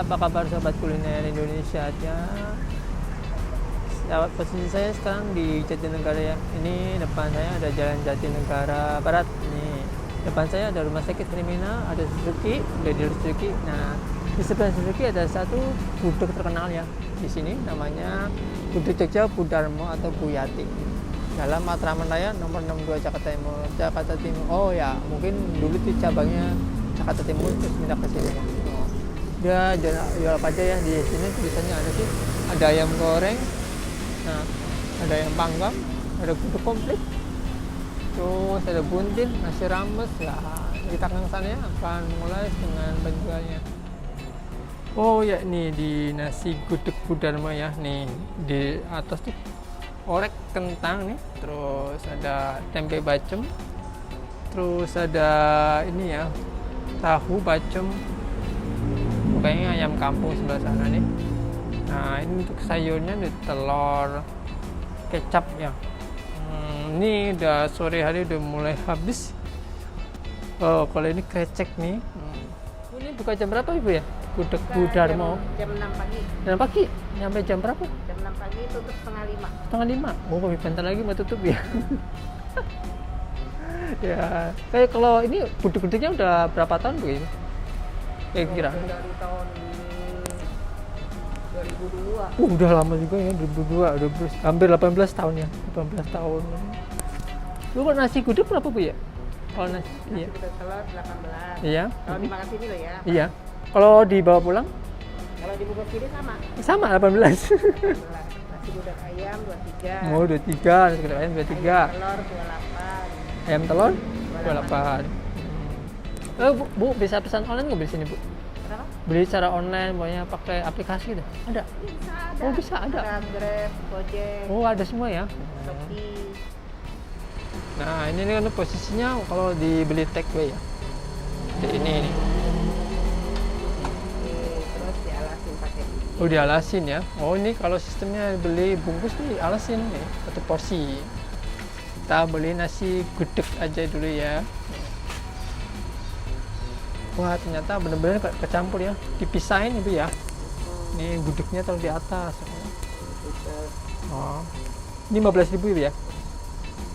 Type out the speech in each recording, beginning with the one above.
apa kabar sobat kuliner Indonesia ya? Posisi saya sekarang di Jatinegara ya. Ini depan saya ada Jalan Jatinegara Barat. Ini depan saya ada Rumah Sakit Hermina, ada Suzuki, ada di Suzuki. Nah, di sebelah Suzuki ada satu gudeg terkenal ya. Di sini namanya Gudeg Jogja Budarmo atau Buyati. Dalam Matraman Raya nomor 62 Jakarta Timur. Jakarta Timur. Oh ya, mungkin dulu di cabangnya Jakarta Timur terus pindah ke sini. Dia jual apa aja ya di sini, tulisannya ada sih, ada ayam goreng, nah ada ayam panggang, ada gudeg komplit, terus ada buntil, nasi rames ya. Kita ke sana ya, akan mulai dengan penjualnya. Oh ya, ini di nasi gudeg Budarmo ya, nih di atas tuh orek kentang nih, terus ada tempe bacem, terus ada ini ya tahu bacem, kayaknya ayam kampung sebelah sana nih. Nah, ini untuk sayurnya ada telur, kecap ya. Ini udah sore hari udah mulai habis. Oh, kalau ini krecek nih. Ini buka jam berapa Ibu ya? Gudeg Budarmo. Jam 6 pagi. Jam pagi? Nyampe jam berapa? Jam 6 pagi tutup setengah 5. Setengah 5? Oh, bentar lagi mau tutup ya. Ya, kayak kalau ini gudeg-gudegnya udah berapa tahun Bu ini? Kira-kira? Dari tahun 2002. Udah lama juga ya, 2002, udah hampir 18 tahun ya, 18 tahun. Lu kok nasi gudeg berapa Bu ya? Kalau nasi, iya. Gudeg telur 18. Iya. Kalau dimakan sini loh ya. Iya. Kalau dibawa pulang? Kalau dibuka sini sama. Sama 18. 18. Nasi gudeg ayam 23. Oh, 23, nasi gudeg ayam 23. Ayam telur 28. Ayam telur 28. Bu, bisa pesan online nggak di sini Bu? Kenapa? Beli secara online, pokoknya pakai aplikasi gitu? Ada? Bisa ada. Oh, bisa ada. Ada Grab, Gojek, Oh, ada semua ya? Shopee. Nah, ini kan posisinya kalau dibeli take away ya. Ini. Terus dialasin pakai. Oh, dialasin ya. Oh, ini kalau sistemnya beli bungkus nih alasin nih, satu porsi. Kita beli nasi gudeg aja dulu ya. Wah, ternyata benar-benar kecampur ya. Dipisahin Ibu ya. Ini gudegnya taruh di atas. Oh. Ini 15.000 ya.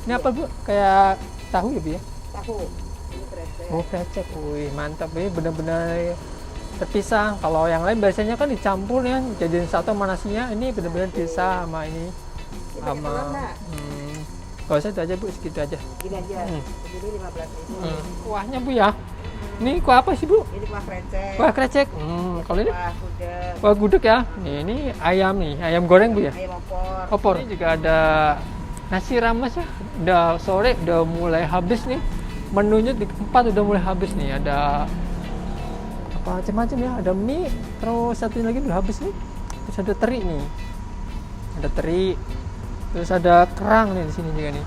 Ini apa Bu? Kayak tahu ya Bu ya? Tahu. Ini krecek. Oh, krecek. Wih, mantap ya. Benar-benar terpisah. Kalau yang lain biasanya kan dicampur ya, jadiin satu sama nasinya. Ini benar-benar pisah sama ini. Sama kalau saya itu aja Bu, segitu aja. Gini aja. Jadi 15.000. Kuahnya Bu ya. Ini kuah apa sih Bu? Ini kuah krecek. Kuah krecek. Kalau ini Kuah gudeg. kuah gudeg ya. Ini ayam nih, ayam goreng Bu ya. Ayam opor. Opor. Ini juga ada nasi rames ya. Udah sore, udah mulai habis nih. Menunya di tempat udah mulai habis nih. Ada apa macam-macam ya. Ada mie, terus satu lagi udah habis nih. Terus ada teri nih. Ada teri. Terus ada kerang nih di sini juga nih.